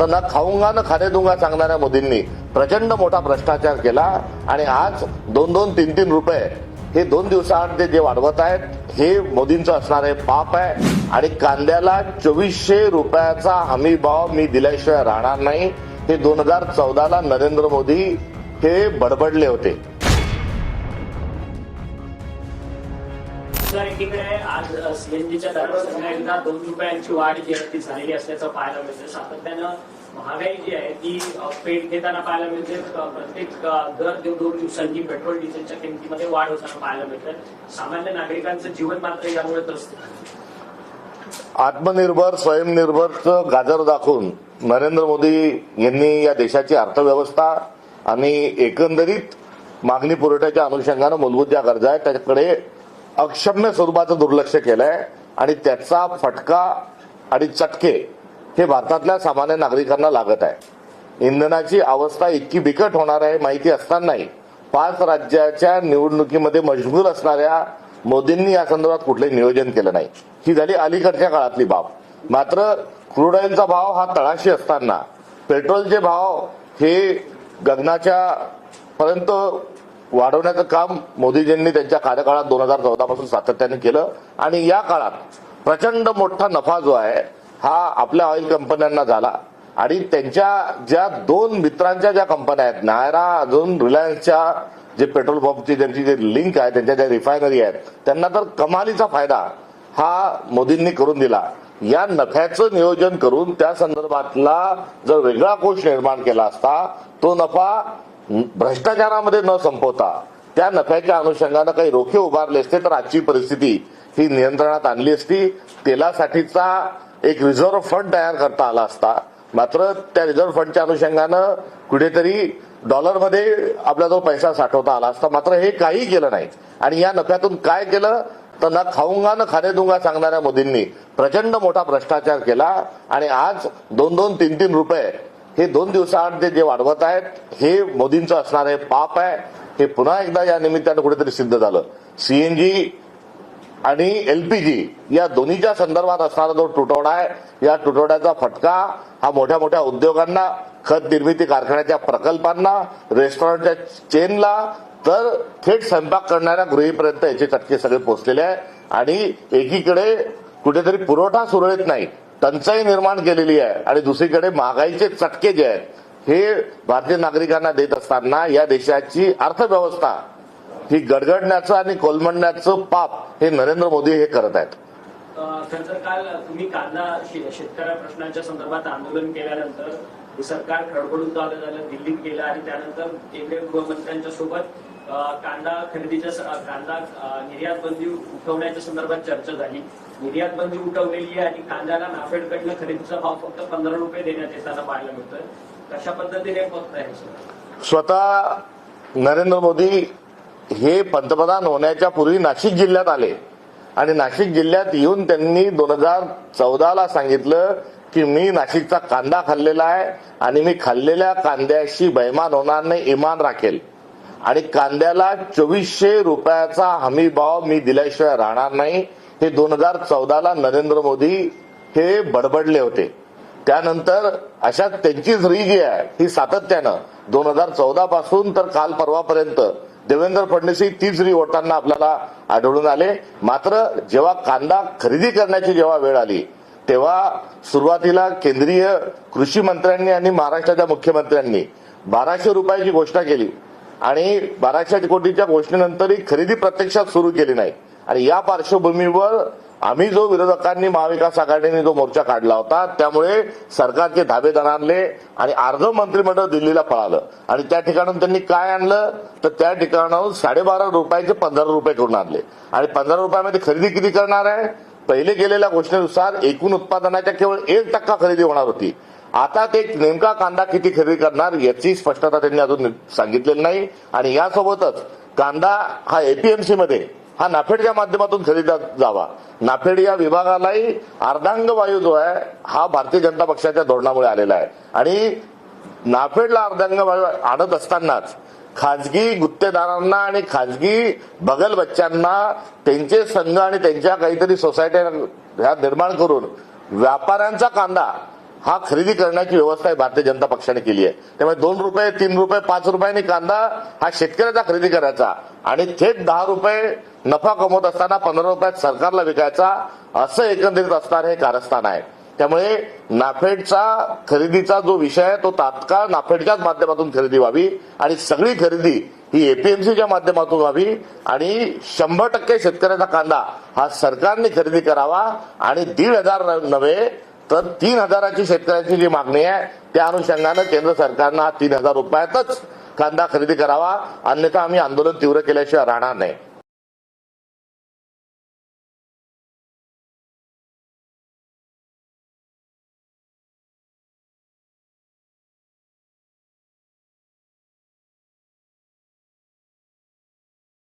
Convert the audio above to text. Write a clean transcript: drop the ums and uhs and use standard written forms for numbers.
तर ना खाऊंगा ना खाणे दूंगा सांगणाऱ्या मोदींनी प्रचंड मोठा भ्रष्टाचार केला आणि आज 2-2, 3-3 रुपये हे 2 दिवसाआड ते जे वाढवत आहेत हे मोदींचं असणारे पाप आहे। आणि कांद्याला 2400 रुपयाचा हमी भाव मी दिल्याशिवाय राहणार नाही हे 2014ला नरेंद्र मोदी हे बडबडले होते। एकीकडे आज सीएनजीच्या दरात पुन्हा एकदा 2 रुपयांची वाढ जी आहे ती झालेली असल्याचं पाहायला मिळतं। सातत्यानं महागाई जी आहे ती पेट घेताना पाहायला मिळते। प्रत्येक दर 2 दिवसांनी पेट्रोल डिझेलच्या किमतीमध्ये वाढ होताना पाहायला मिळते। सामान्य नागरिकांचं जीवन मात्र यामुळे त्रस्त आहे। आत्मनिर्भर स्वयंनिर्भरचं गाजर दाखवून नरेंद्र मोदी यांनी या देशाची अर्थव्यवस्था आणि एकंदरीत मागणी पुरवठ्याच्या अनुषंगानं मूलभूत ज्या गरजा आहेत त्याच्याकडे अक्षम्य स्वरूपाचं दुर्लक्ष केलंय आणि त्याचा फटका आणि चटके हे भारतातल्या सामान्य नागरिकांना लागत आहे। इंधनाची अवस्था इतकी बिकट होणार आहे माहिती असतानाही 5 राज्याच्या निवडणुकीमध्ये मशगूल असणाऱ्या मोदींनी या संदर्भात कुठलंही नियोजन केलं नाही। ही झाली अलीकडच्या काळातली बाब। मात्र क्रूड ऑइलचा भाव हा तळाशी असताना पेट्रोलचे भाव हे गगनाच्या पर्यंत वाढवण्याचं काम मोदीजींनी त्यांच्या कार्यकाळात 2014 पासून सातत्याने केलं आणि या काळात प्रचंड मोठा नफा जो आहे हा आपल्या ऑइल कंपन्यांना झाला। आणि त्यांच्या ज्या 2 मित्रांच्या ज्या कंपन्या आहेत नायरा अजून रिलायन्सच्या जे पेट्रोल पंपची ज्यांची जे लिंक आहे त्यांच्या ज्या रिफायनरी आहेत त्यांना तर कमालीचा फायदा हा मोदींनी करून दिला। या नफ्याचं नियोजन करून त्या संदर्भातला जर वेगळा कोश निर्माण केला असता तो नफा भ्रष्टाचारामध्ये न संपवता त्या नफ्याच्या अनुषंगानं काही रोखे उभारले असते तर आजची परिस्थिती ही नियंत्रणात आणली असती। तेलासाठीचा एक रिझर्व्ह फंड तयार करता आला असता। मात्र त्या रिझर्व्ह फंडच्या अनुषंगानं कुठेतरी डॉलरमध्ये आपला जो पैसा साठवता आला असता। मात्र हे काही केलं नाही आणि या नफ्यातून काय केलं तर ना खाऊंगा ना खाणे दूंगा सांगणाऱ्या मोदींनी प्रचंड मोठा भ्रष्टाचार केला आणि आज 2-2, 3-3 रुपये हे 2 दिवसाआड ते जे वाढवत आहेत हे मोदींचं असणारे पाप आहे। हे पुन्हा एकदा या निमित्तानं कुठेतरी सिद्ध झालं। सीएनजी आणि एलपीजी या दोन्हीच्या संदर्भात असणारा जो तुटवडा आहे या तुटवड्याचा फटका हा मोठ्या मोठ्या उद्योगांना, खत निर्मिती कारखान्याच्या प्रकल्पांना, रेस्टॉरंटच्या चेनला तर थेट स्वयंपाक करणाऱ्या गृहीपर्यंत याचे चटके सगळे पोहोचलेले आहे। आणि एकीकडे कुठेतरी पुरवठा सुरळीत नाही, टंचाई निर्माण केलेली आहे आणि दुसरीकडे महागाईचे चटके जे आहेत हे भारतीय नागरिकांना देत असताना या देशाची अर्थव्यवस्था ही गडगडण्याचं आणि कोलमडण्याचं पाप हे नरेंद्र मोदी हे करत आहेत। खरं काल तुम्ही कांदा शेतकऱ्या प्रश्नांच्या संदर्भात आंदोलन केल्यानंतर हे सरकार खडबडून झालं, दिल्लीत गेलं आणि त्यानंतर इकडे गृहमंत्र्यांच्या सोबत कांदा खरेदीच्या कांदा निर्यात बंदी उठवण्याच्या संदर्भात चर्चा झाली। निर्यात बंदी उठवलेली आहे आणि कांद्याला नाफेडकडनं खरेदीचा भाव फक्त 15 रुपये देण्यात येताना पाहायला मिळतोय। कशा पद्धतीने बघत आहे स्वतः नरेंद्र मोदी हे पंतप्रधान होण्याच्या पूर्वी नाशिक जिल्ह्यात आले आणि नाशिक जिल्ह्यात येऊन त्यांनी 2014ला सांगितलं की मी नाशिकचा कांदा खाल्लेला आहे आणि मी खाल्लेल्या कांद्याशी बैमान होणार नाही, इमान राखेल आणि कांद्याला 2400 रुपयाचा हमी भाव मी दिल्याशिवाय राहणार नाही हे 2014ला नरेंद्र मोदी हे बडबडले होते। त्यानंतर अशा त्यांचीच री जी आहे ही सातत्यानं 2014 पासून तर काल परवापर्यंत देवेंद्र फडणवीस तीच री ओढताना आपल्याला आढळून आले। मात्र जेव्हा कांदा खरेदी करण्याची जेव्हा वेळ आली तेव्हा सुरुवातीला केंद्रीय कृषी मंत्र्यांनी आणि महाराष्ट्राच्या मुख्यमंत्र्यांनी 1200 रुपयाची घोषणा केली आणि 1200 कोटीच्या घोषणेनंतरही खरेदी प्रत्यक्षात सुरू केली नाही। आणि या पार्श्वभूमीवर आम्ही जो विरोधकांनी महाविकास आघाडीने जो मोर्चा काढला होता त्यामुळे सरकारचे धाबे दणाणले आणि अर्ध मंत्रिमंडळ दिल्लीला पळालं आणि त्या ठिकाणून त्यांनी काय आणलं तर त्या ठिकाणाहून 12.5 रुपयाचे 15 रुपये करून आणले आणि 15 रुपयामध्ये खरेदी किती करणार आहे? पहिले गेलेल्या घोषणेनुसार एकूण उत्पादनाच्या केवळ 1% खरेदी होणार होती। आता ते नेमका कांदा किती खरेदी करणार याची स्पष्टता त्यांनी अजून सांगितलेली नाही। आणि यासोबतच कांदा हा एपीएमसी मध्ये हा नाफेडच्या माध्यमातून खरेदीला जावा। नाफेड या विभागालाही अर्धांग वायू जो आहे हा भारतीय जनता पक्षाच्या धोरणामुळे आलेला आहे आणि नाफेडला अर्धांग वायू आणत असतानाच खाजगी गुत्तेदारांना आणि खाजगी बगल बच्च्यांना त्यांचे संघ आणि त्यांच्या काहीतरी सोसायट्या निर्माण करून व्यापाऱ्यांचा कांदा हा खरेदी करण्याची व्यवस्था आहे भारतीय जनता पक्षाने केली आहे. त्यामुळे 2 रुपये 3 रुपये 5 रुपयांनी कांदा हा शेतकऱ्याचा खरेदी करायचा आणि थेट 10 रुपये नफा कमवत असताना 15 रुपयात सरकारला विकायचा, असं एकंदरीत असणार हे कारस्थान आहे. त्यामुळे नाफेडचा खरेदीचा जो विषय आहे तो तात्काळ नाफेडच्याच माध्यमातून खरेदी व्हावी आणि सगळी खरेदी ही एपीएमसीच्या माध्यमातून व्हावी आणि 100% शेतकऱ्याचा कांदा हा सरकारने खरेदी करावा आणि 1,500 नव्हे तर 3,000ची शेतकऱ्यांची जी मागणी आहे त्या अनुषंगानं केंद्र सरकारनं 3,000 रुपयातच कांदा खरेदी करावा, अन्यथा आम्ही आंदोलन तीव्र केल्याशिवाय राहणार नाही.